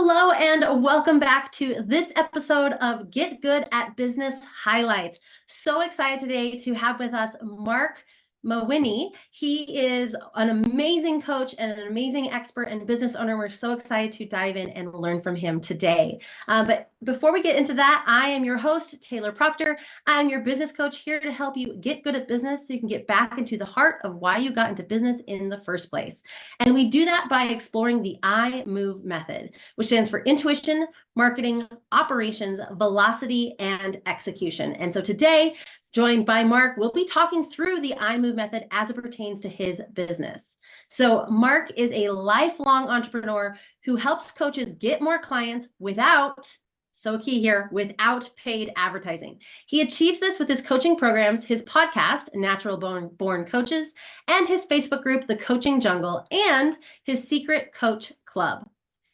Hello and welcome back to this episode of Get Good at Business Highlights. So excited today to have with us Marc Mawhinney. He is an amazing coach and an amazing expert and business owner. We're so excited to dive in and learn from him today. But before we get into that, I am your host, Taylor Proctor. I'm your business coach here to help you get good at business so you can get back into the heart of why you got into business in the first place. And we do that by exploring the I Move method, which stands for intuition, marketing, operations, velocity, and execution. And so today, joined by Marc, we'll be talking through the I Move method as it pertains to his business. So Marc is a lifelong entrepreneur who helps coaches get more clients without, so key here, without paid advertising. He achieves this with his coaching programs, his podcast, Natural Born Coaches, and his Facebook group, The Coaching Jungle, and his Secret Coach Club.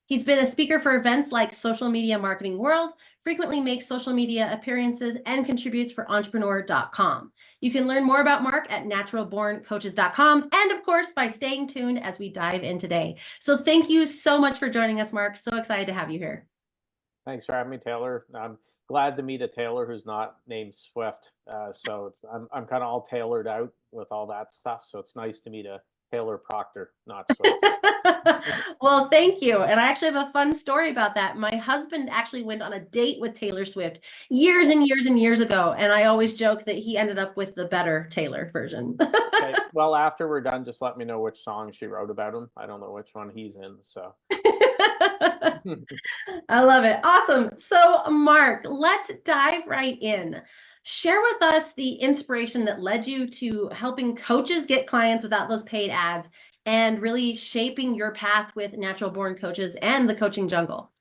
He's been a speaker for events like Social Media Marketing World, frequently makes social media appearances, and contributes for entrepreneur.com. You can learn more about Marc at naturalborncoaches.com, and of course, by staying tuned as we dive in today. So thank you so much for joining us, Marc. So excited to have you here. Thanks for having me, Taylor. I'm glad to meet a Taylor who's not named Swift. I'm kind of all tailored out with all that stuff. So it's nice to meet a Taylor Proctor, not Swift. Well, thank you. And I actually have a fun story about that. My husband actually went on a date with Taylor Swift years and years and years ago. And I always joke that he ended up with the better Taylor version. Okay. Well, after we're done, just let me know which song she wrote about him. I don't know which one he's in. So I love it. Awesome. So, Marc, let's dive right in. Share with us the inspiration that led you to helping coaches get clients without those paid ads and really shaping your path with Natural Born Coaches and the Coaching Jungle.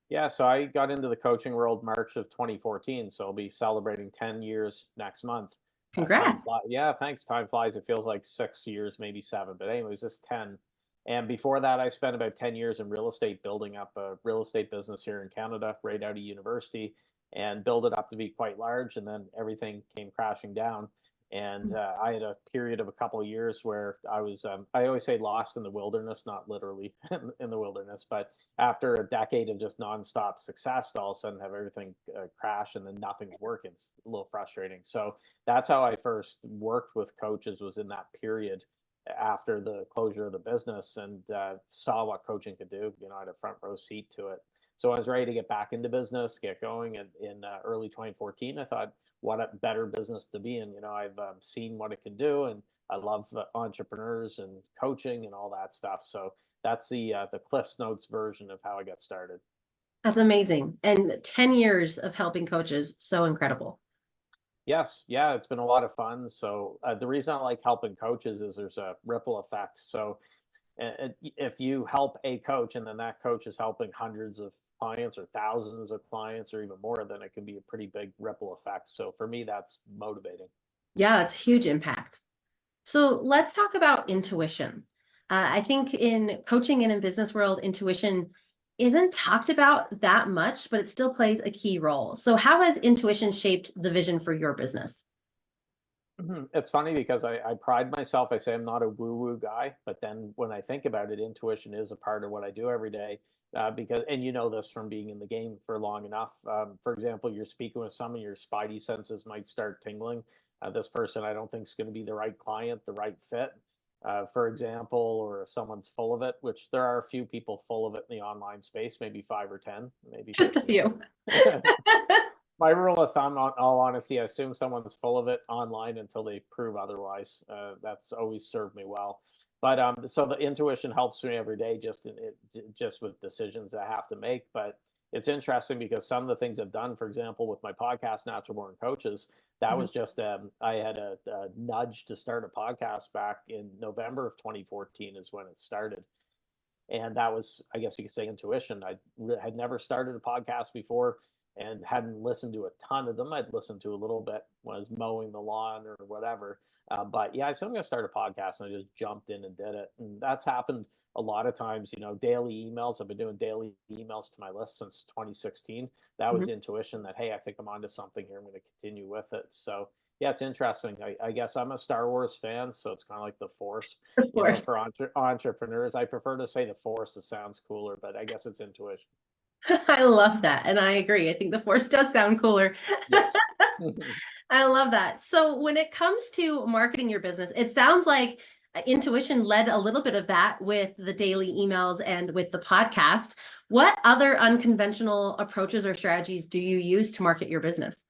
yeah, so I got into the coaching world March of 2014. So I'll be celebrating 10 years next month. Congrats. Yeah, thanks. Time flies. It feels like 6 years, maybe seven. But anyways, just 10. And before that, I spent about 10 years in real estate, building up a real estate business here in Canada, right out of university, and build it up to be quite large. And then everything came crashing down. And I had a period of a couple of years where I was, I always say lost in the wilderness, not literally in the wilderness, but after a decade of just nonstop success, all of a sudden have everything crash and then nothing's working. It's a little frustrating. So that's how I first worked with coaches, was in that period after the closure of the business, and saw what coaching could do. I had a front row seat to it. So I was ready to get back into business, get going. And in early 2014, I thought, what a better business to be in. I've seen what it can do, and I love entrepreneurs and coaching and all that stuff. So that's the Cliff's Notes version of how I got started. That's amazing. And 10 years of helping coaches, so incredible. Yes, yeah, it's been a lot of fun. So the reason I like helping coaches is there's a ripple effect. So if you help a coach and then that coach is helping hundreds of clients or thousands of clients or even more, then it can be a pretty big ripple effect. So for me, that's motivating. Yeah, it's huge impact. So let's talk about intuition. I think in coaching and in business world, intuition isn't talked about that much, but it still plays a key role. So how has intuition shaped the vision for your business? It's funny because I pride myself. I say I'm not a woo-woo guy, but then when I think about it, intuition is a part of what I do every day. Because, and you know this from being in the game for long enough. For example, you're speaking with someone, your spidey senses might start tingling. This person I don't think is going to be the right client, the right fit, for example, or if someone's full of it, which there are a few people full of it in the online space, maybe 5 or 10, maybe Just a 15. few. My rule of thumb, on all honesty, I assume someone's full of it online until they prove otherwise. That's always served me well. But so the intuition helps me every day, just with decisions I have to make. But it's interesting because some of the things I've done, for example, with my podcast, Natural Born Coaches, that was just I had a nudge to start a podcast back in November of 2014 is when it started. And that was, I guess you could say, intuition. I had never started a podcast before and hadn't listened to a ton of them. I'd listened to a little bit when I was mowing the lawn or whatever. But yeah, I said I'm going to start a podcast, and I just jumped in and did it. And that's happened a lot of times. Daily emails. I've been doing daily emails to my list since 2016. That was intuition that, hey, I think I'm onto something here. I'm going to continue with it. So yeah, it's interesting. I guess I'm a Star Wars fan, so it's kind of like the Force. Of course. For entrepreneurs, I prefer to say the Force. It sounds cooler, but I guess it's intuition. I love that. And I agree. I think the force does sound cooler. Yes. I love that. So when it comes to marketing your business, it sounds like intuition led a little bit of that with the daily emails and with the podcast. What other unconventional approaches or strategies do you use to market your business?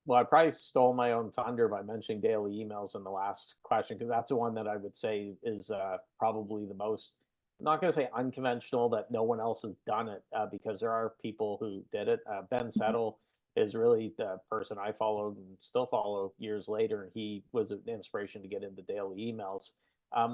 Well, I probably stole my own thunder by mentioning daily emails in the last question, because that's the one that I would say is probably the most, I'm not going to say unconventional, that no one else has done it, because there are people who did it. Ben Settle is really the person I followed and still follow years later, and he was an inspiration to get into daily emails.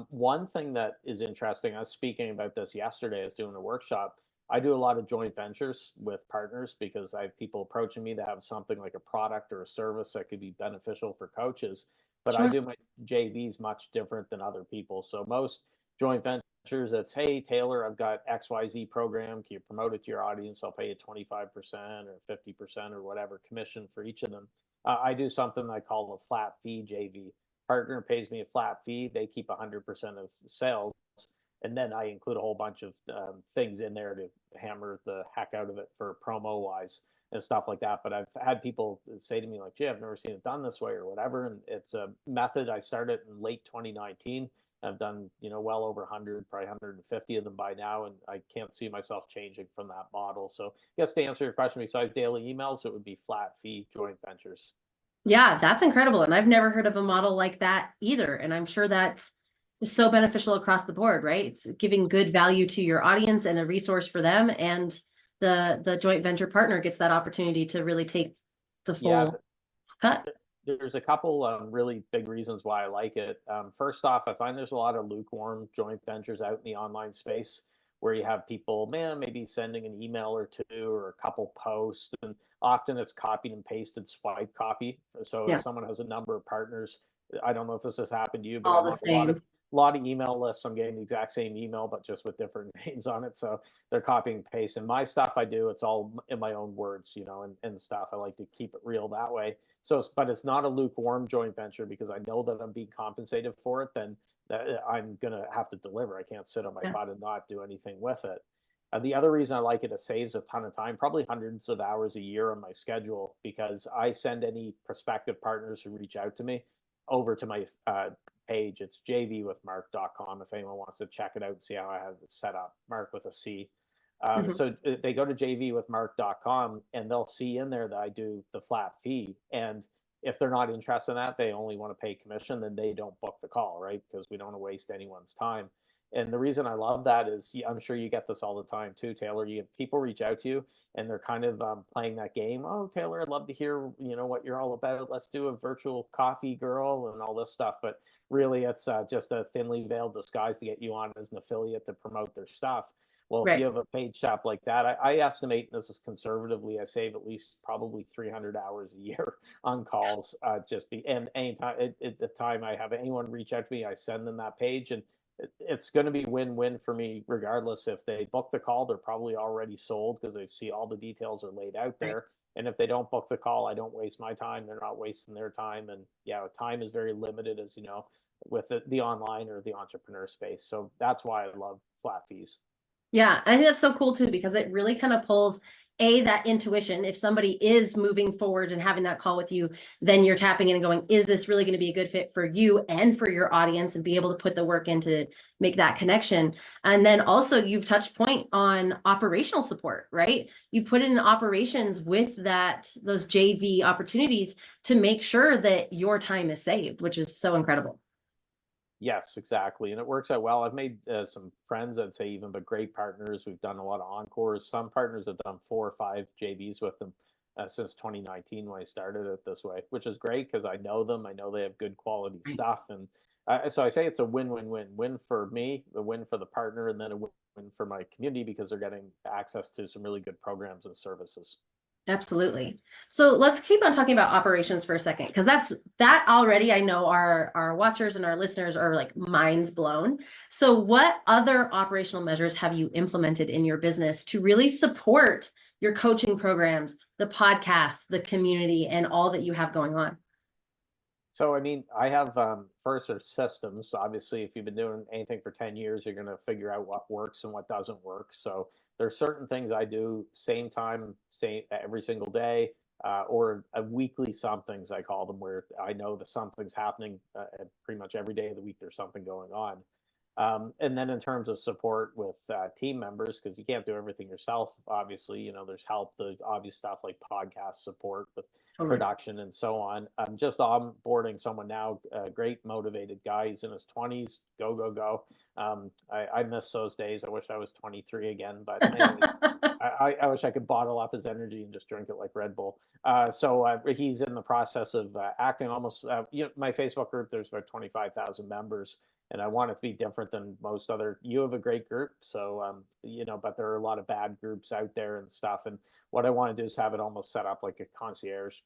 One thing that is interesting, I was speaking about this yesterday, I was doing a workshop. I do a lot of joint ventures with partners because I have people approaching me to have something like a product or a service that could be beneficial for coaches. But I Sure. do my JVs much different than other people. So most joint ventures, it's, hey, Taylor, I've got XYZ program. Can you promote it to your audience? I'll pay you 25% or 50% or whatever commission for each of them. I do something I call a flat fee JV. Partner pays me a flat fee. They keep 100% of sales, and then I include a whole bunch of things in there to hammer the heck out of it for promo wise and stuff like that. But I've had people say to me like, "Gee, I've never seen it done this way" or whatever. And it's a method I started in late 2019. I've done, well over 100, probably 150 of them by now, and I can't see myself changing from that model. So I guess to answer your question, besides daily emails, it would be flat fee joint ventures. Yeah, that's incredible. And I've never heard of a model like that either. And I'm sure that is so beneficial across the board, right? It's giving good value to your audience and a resource for them. And the joint venture partner gets that opportunity to really take the Yeah, full cut. there's a couple really big reasons why I like it. First off, I find there's a lot of lukewarm joint ventures out in the online space where you have people, man, maybe sending an email or two or a couple posts, and often it's copied and pasted swipe copy. So if Yeah, someone has a number of partners, I don't know if this has happened to you, but all I'm the on a lot of same. email lists. I'm getting the exact same email, but just with different names on it. So they're copying and pasting. My stuff I do, it's all in my own words, and stuff. I like to keep it real that way. So, but it's not a lukewarm joint venture because I know that I'm being compensated for it. Then I'm gonna have to deliver. I can't sit on my Yeah. butt and not do anything with it. The other reason I like it, it saves a ton of time, probably hundreds of hours a year on my schedule, because I send any prospective partners who reach out to me over to my page. It's jvwithmarc.com if anyone wants to check it out and see how I have it set up. Marc with a C. Mhm. So they go to jvwithmarc.com and they'll see in there that I do the flat fee. And if they're not interested in that, they only want to pay commission, then they don't book the call, right? Because we don't want to waste anyone's time. And the reason I love that is, I'm sure you get this all the time too, Taylor. You have people reach out to you and they're kind of playing that game. Oh, Taylor, I'd love to hear, what you're all about. Let's do a virtual coffee girl and all this stuff. But really, it's just a thinly veiled disguise to get you on as an affiliate to promote their stuff. Well, if you Right. have a paid shop like that, I estimate, this is conservatively, I save at least probably 300 hours a year on calls. And anytime at the time I have anyone reach out to me, I send them that page, and it's going to be win-win for me regardless. If they book the call, they're probably already sold because they see all the details are laid out Right. there. And if they don't book the call, I don't waste my time. They're not wasting their time. And yeah, time is very limited, as you know, with the online or the entrepreneur space. So that's why I love flat fees. Yeah, I think that's so cool too, because it really kind of pulls that intuition. If somebody is moving forward and having that call with you, then you're tapping in and going, is this really going to be a good fit for you and for your audience, and be able to put the work in to make that connection. And then also you've touched point on operational support, right? You put it in operations with those JV opportunities to make sure that your time is saved, which is so incredible. Yes, exactly. And it works out well. I've made some friends, I'd say even, but great partners. We've done a lot of encores. Some partners have done 4 or 5 JVs with them since 2019 when I started it this way, which is great because I know them. I know they have good quality Right. stuff. And so I say it's a win-win-win. Win for me, a win for the partner, and then a win for my community because they're getting access to some really good programs and services. Absolutely. So let's keep on talking about operations for a second, because that already I know our watchers and our listeners are like minds blown. So what other operational measures have you implemented in your business to really support your coaching programs, the podcast, the community, and all that you have going on? So, I mean, I have first are systems. Obviously, if you've been doing anything for 10 years, you're going to figure out what works and what doesn't work. So, There's certain things I do same time, same every single day, or a weekly somethings I call them, where I know that something's happening pretty much every day of the week. There's something going on. And then in terms of support with team members, because you can't do everything yourself, obviously, there's help, the obvious stuff like podcast support with production and so on. I'm just onboarding someone now, a great motivated guy. He's in his 20s, go, go, go. I miss those days. I wish I was 23 again, but anyways, I wish I could bottle up his energy and just drink it like Red Bull. So he's in the process of acting almost, my Facebook group, there's about 25,000 members. And I want it to be different than most other. You have a great group, so but there are a lot of bad groups out there and stuff. And what I want to do is have it almost set up like a concierge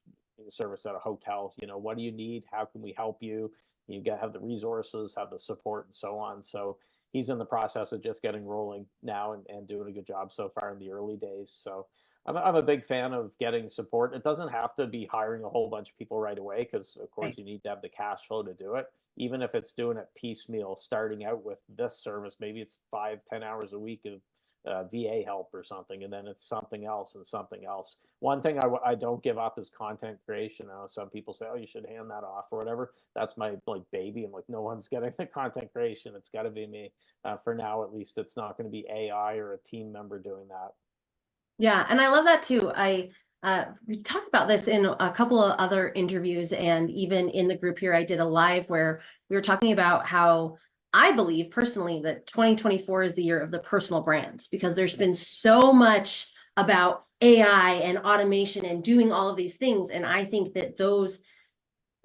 service at a hotel. What do you need? How can we help you? You got to have the resources, have the support, and so on. So he's in the process of just getting rolling now and doing a good job so far in the early days. So I'm a big fan of getting support. It doesn't have to be hiring a whole bunch of people right away, because of course you need to have the cash flow to do it. Even if it's doing it piecemeal, starting out with this service, maybe it's 5-10 hours a week of VA help or something, and then it's something else and something else. One thing I don't give up is content creation. Some people say, oh, you should hand that off or whatever. That's my baby. I'm like, no one's getting the content creation. It's got to be me. For now, at least, it's not going to be AI or a team member doing that. Yeah, and I love that too. We talked about this in a couple of other interviews, and even in the group here, I did a live where we were talking about how I believe personally that 2024 is the year of the personal brand, because there's been so much about AI and automation and doing all of these things. And I think that those,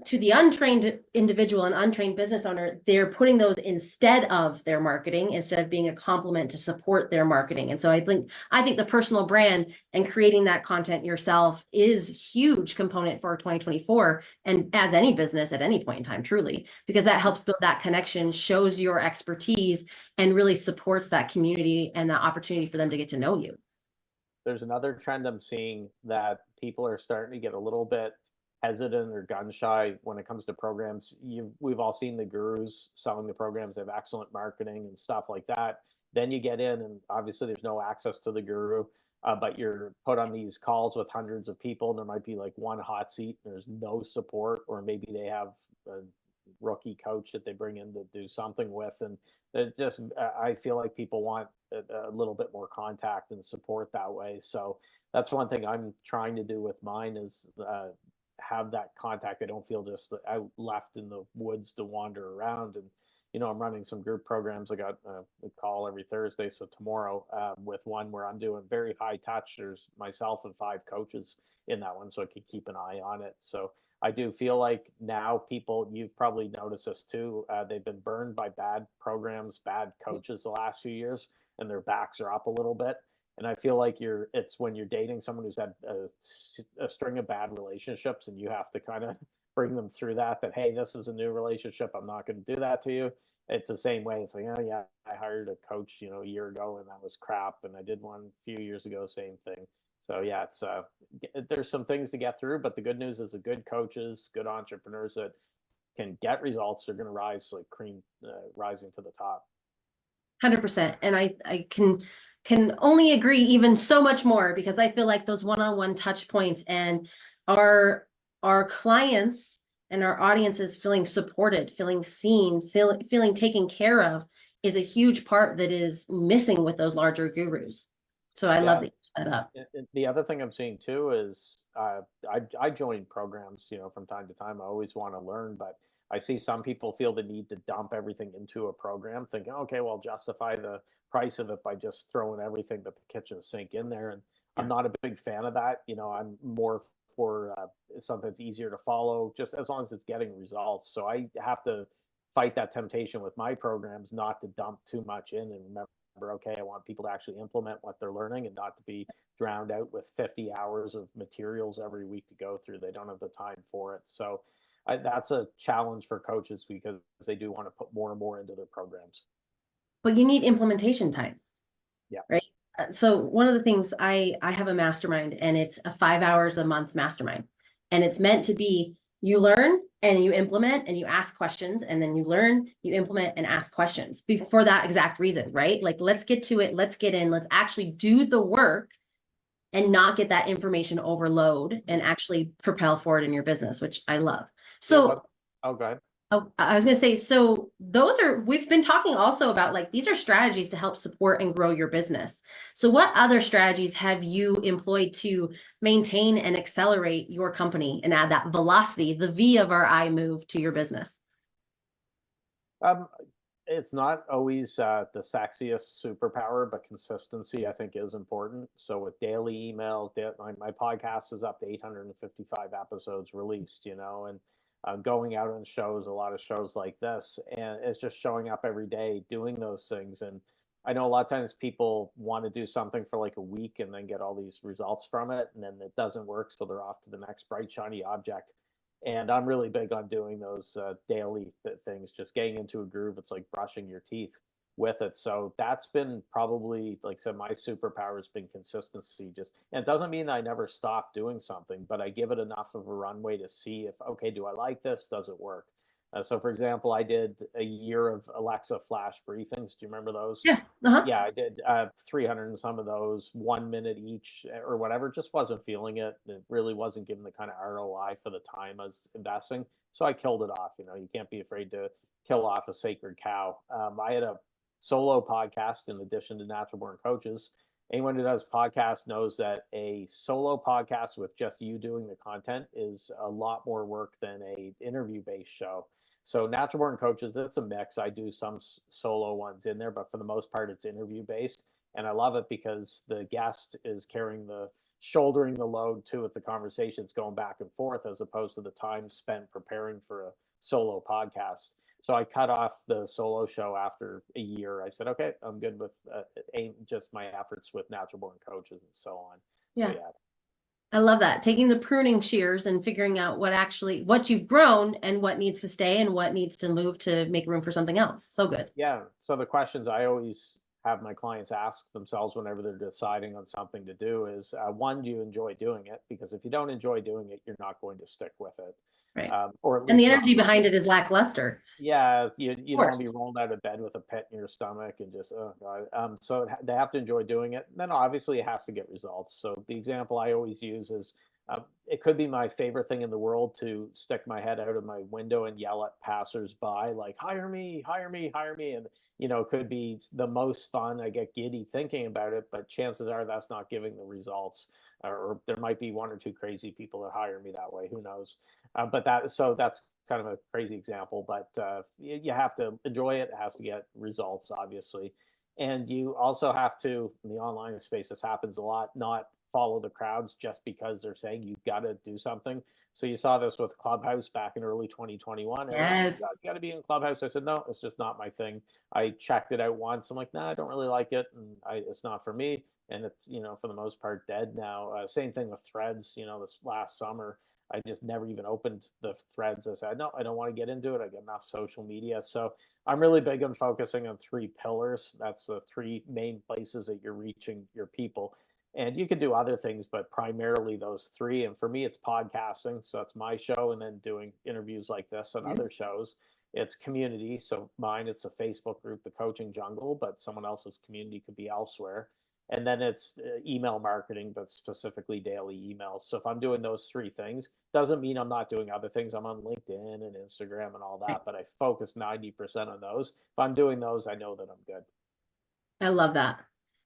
to the untrained individual and untrained business owner, they're putting those instead of their marketing, instead of being a complement to support their marketing. And so I think the personal brand and creating that content yourself is a huge component for 2024, and as any business at any point in time, truly, because that helps build that connection, shows your expertise, and really supports that community and that opportunity for them to get to know you. There's another trend I'm seeing, that people are starting to get a little bit hesitant or gun shy when it comes to programs. We've all seen the gurus selling the programs. They have excellent marketing and stuff like that. Then you get in, and obviously there's no access to the guru, but you're put on these calls with hundreds of people, and there might be like one hot seat, and there's no support, or maybe they have a rookie coach that they bring in to do something with. And it just, I feel like people want a little bit more contact and support that way. So that's one thing I'm trying to do with mine, is have that contact. I don't feel just out left in the woods to wander around. And I'm running some group programs. I got a call every Thursday, so tomorrow with one where I'm doing very high touch. There's myself and 5 coaches in that one, so I can keep an eye on it. So I do feel like now people, you've probably noticed this too, they've been burned by bad programs, bad coaches the last few years, and their backs are up a little bit. And I feel like it's when you're dating someone who's had a string of bad relationships, and you have to kind of bring them through that, hey, this is a new relationship. I'm not going to do that to you. It's the same way. It's like, oh yeah, I hired a coach, a year ago, and that was crap. And I did one a few years ago, same thing. So yeah, it's there's some things to get through, but the good news is the good coaches, good entrepreneurs that can get results, they're going to rise like cream rising to the top. 100%. And I can only agree even so much more, because I feel like those one-on-one touch points and our clients and our audiences feeling supported, feeling seen, feeling taken care of is a huge part that is missing with those larger gurus. So I love that you set that up. The other thing I'm seeing too is I join programs, from time to time. I always want to learn, but I see some people feel the need to dump everything into a program, thinking, okay, well, I'll justify the price of it by just throwing everything but the kitchen sink in there. And I'm not a big fan of that. I'm more for something that's easier to follow, just as long as it's getting results. So I have to fight that temptation with my programs, not to dump too much in, and remember, okay, I want people to actually implement what they're learning, and not to be drowned out with 50 hours of materials every week to go through. They don't have the time for it. So that's a challenge for coaches, because they do want to put more and more into their programs. But you need implementation time. Yeah. Right. So one of the things, I have a mastermind, and it's a 5 hours a month mastermind, and it's meant to be You learn and you implement and you ask questions, and then you learn, you implement and ask questions for that exact reason, right? Like, let's get to it. Let's get in. Let's actually do the work and not get that information overload and actually propel forward in your business, which I love. Yeah, So, what? Oh, go ahead. oh, I was going to say, so those are, we've been talking also about like, these are strategies to help support and grow your business. So what other strategies have you employed to maintain and accelerate your company and add that velocity, the V of our I move to your business? Um, it's not always the sexiest superpower, but consistency I think is important. So with daily emails, my podcast is up to 855 episodes released, and going out on shows, a lot of shows like this, and it's just showing up every day, doing those things. And I know a lot of times people want to do something for like a week and then get all these results from it, and then it doesn't work, so they're off to the next bright shiny object. And I'm really big on doing those daily things, just getting into a groove. It's like brushing your teeth with it. So that's been probably, like I said, my superpower has been consistency. Just, and it doesn't mean that I never stop doing something, but I give it enough of a runway to see if, okay, do I like this? Does it work? So, for example, I did a year of Alexa flash briefings. Do you remember those? Yeah. Uh-huh. Yeah, I did 300 and some of those, 1 minute each or whatever. Just wasn't feeling it. It really wasn't given the kind of ROI for the time I was investing. So I killed it off. You can't be afraid to kill off a sacred cow. I had a solo podcast in addition to Natural Born Coaches. Anyone who does podcasts knows that a solo podcast with just you doing the content is a lot more work than a interview based show. So Natural Born Coaches, it's a mix. I do some solo ones in there, but for the most part, it's interview based, and I love it because the guest is shouldering the load too with the conversations going back and forth, as opposed to the time spent preparing for a solo podcast. So I cut off the solo show after a year. I said, okay, I'm good with just my efforts with Natural Born Coaches and so on. So Yeah. yeah, I love that. Taking the pruning shears and figuring out what you've grown and what needs to stay and what needs to move to make room for something else. So good. yeah. So the questions I always have my clients ask themselves whenever they're deciding on something to do is, one, do you enjoy doing it? Because if you don't enjoy doing it, you're not going to stick with it, Right. or at And the least not. energy behind it is lackluster. Yeah, you Of don't want to course. be rolled out of bed with a pit in your stomach and just, oh God. So they have to enjoy doing it. And then obviously it has to get results. So the example I always use is, it could be my favorite thing in the world to stick my head out of my window and yell at passersby like, hire me, hire me, hire me. And, it could be the most fun. I get giddy thinking about it, but chances are that's not giving the results. Or there might be one or two crazy people that hire me that way. Who knows? That's kind of a crazy example, but you have to enjoy it. It has to get results, obviously. And you also have to, in the online space, this happens a lot, not follow the crowds just because they're saying you've got to do something. So you saw this with Clubhouse back in early 2021. Everyone's like, Yes. you got to be in Clubhouse. I said, no, it's just not my thing. I checked it out once. I'm like, nah, I don't really like it. And it's not for me. And it's, for the most part, dead now. Same thing with Threads, this last summer. I just never even opened the threads. I said, no, I don't want to get into it. I get enough social media. So I'm really big on focusing on three pillars. That's the three main places that you're reaching your people. And you can do other things, but primarily those three. And for me, it's podcasting. So that's my show. And then doing interviews like this and other shows. It's community. So mine, it's a Facebook group, the Coaching Jungle, but someone else's community could be elsewhere. And then it's email marketing, but specifically daily emails. So if I'm doing those three things, doesn't mean I'm not doing other things. I'm on LinkedIn and Instagram and all that, but I focus 90% on those. If I'm doing those, I know that I'm good. I love that.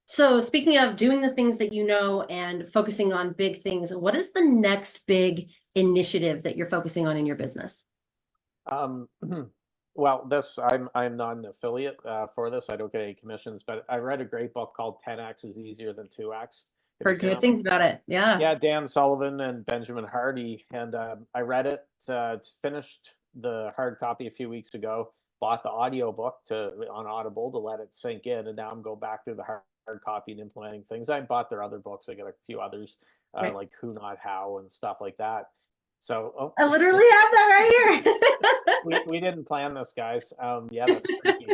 So speaking of doing the things that you know and focusing on big things, what is the next big initiative that you're focusing on in your business? Um, well, I'm not an affiliate for this. I don't get any commissions, but I read a great book called 10x is easier than 2x. Have you Heard seen good that one? things about it. Yeah. Yeah, Dan Sullivan and Benjamin Hardy, and I read it, finished the hard copy a few weeks ago, bought the audio book on Audible to let it sink in, and now I'm going back through the hard copy and implementing things. I bought their other books. I got a few others, Right. like Who Not How and stuff like that. So, oh, I literally have that right here. we didn't plan this, guys. Yeah, that's freaky.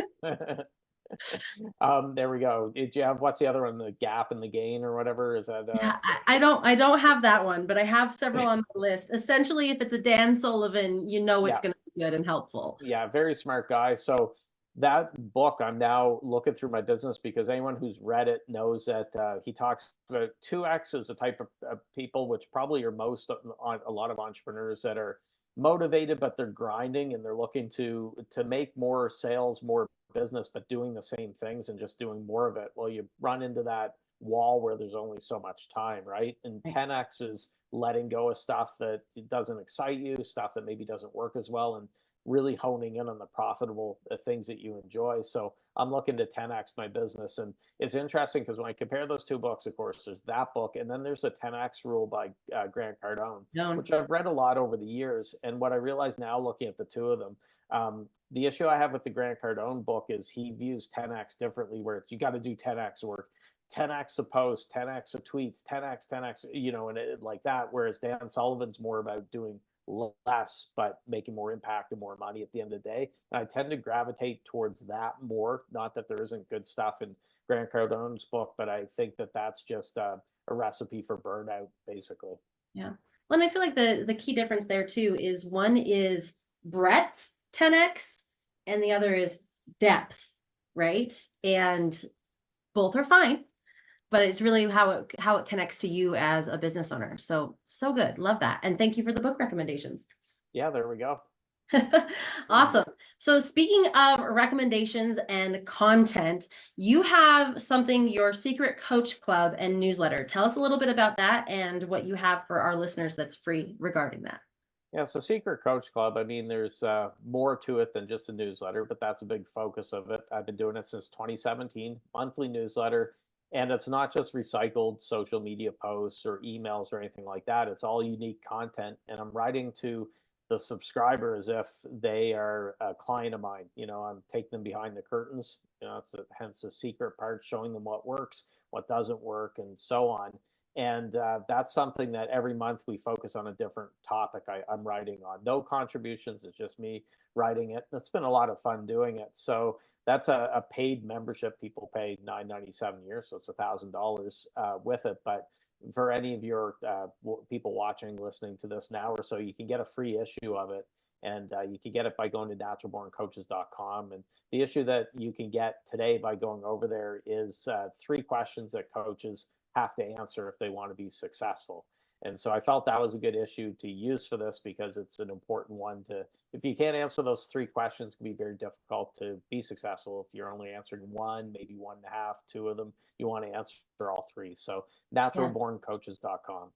There we go. Did you have, what's the other one? The gap and the gain or whatever? Is that Yeah, I don't have that one, but I have several on my list. Essentially, if it's a Dan Sullivan, you know it's yeah. going to be good and helpful. Yeah, very smart guy. So that book, I'm now looking through my business because anyone who's read it knows that he talks about 2X is a type of people, which probably are most on a lot of entrepreneurs that are motivated, but they're grinding and they're looking to make more sales, more business, but doing the same things and just doing more of it. Well, you run into that wall where there's only so much time, right? And Right. 10X is letting go of stuff that doesn't excite you, stuff that maybe doesn't work as well, and really honing in on the profitable things that you enjoy. So I'm looking to 10X my business. And it's interesting because when I compare those two books, of course, there's that book, and then there's a 10X rule by Grant Cardone, No. which I've read a lot over the years. And what I realize now looking at the two of them, the issue I have with the Grant Cardone book is he views 10X differently, where it's you got to do 10X work. 10X a post, 10X a tweets, 10X, and like that. Whereas Dan Sullivan's more about doing less but making more impact and more money at the end of the day. And I tend to gravitate towards that more. Not that there isn't good stuff in Grant Cardone's book, but I think that that's just a recipe for burnout, basically. Yeah. Well, and I feel like the key difference there too is one is breadth 10x and the other is depth, right? And both are fine, but it's really how it connects to you as a business owner. So good. Love that. And thank you for the book recommendations. Yeah, there we go. Awesome. So speaking of recommendations and content, you have something, your Secret Coach Club and newsletter. Tell us a little bit about that and what you have for our listeners that's free regarding that. Yeah, so Secret Coach Club, I mean, there's more to it than just a newsletter, but that's a big focus of it. I've been doing it since 2017, monthly newsletter. And it's not just recycled social media posts or emails or anything like that. It's all unique content. And I'm writing to the subscriber as if they are a client of mine. I'm taking them behind the curtains. It's hence the secret part, showing them what works, what doesn't work, and so on. And that's something that every month we focus on a different topic I'm writing on. No contributions. It's just me writing it. It's been a lot of fun doing it. So that's a paid membership. People pay $9.97 a year, so it's $1,000 with it. But for any of your people watching, listening to this now or so, you can get a free issue of it. And you can get it by going to naturalborncoaches.com. And the issue that you can get today by going over there is 3 questions that coaches have to answer if they want to be successful. And so I felt that was a good issue to use for this because it's an important one to, if you can't answer those 3 questions, it can be very difficult to be successful. If you're only answering one, maybe 1.5, 2 of them, you want to answer all 3. So naturalborncoaches.com.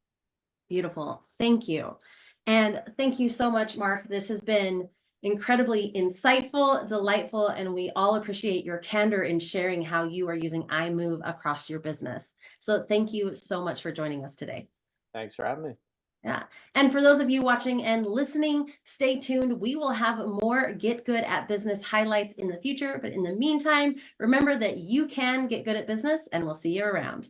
Beautiful. Thank you. And thank you so much, Marc. This has been incredibly insightful, delightful, and we all appreciate your candor in sharing how you are using iMove across your business. So thank you so much for joining us today. Thanks for having me. Yeah. And for those of you watching and listening, stay tuned. We will have more Get Good at Business highlights in the future. But in the meantime, remember that you can get good at business, and we'll see you around.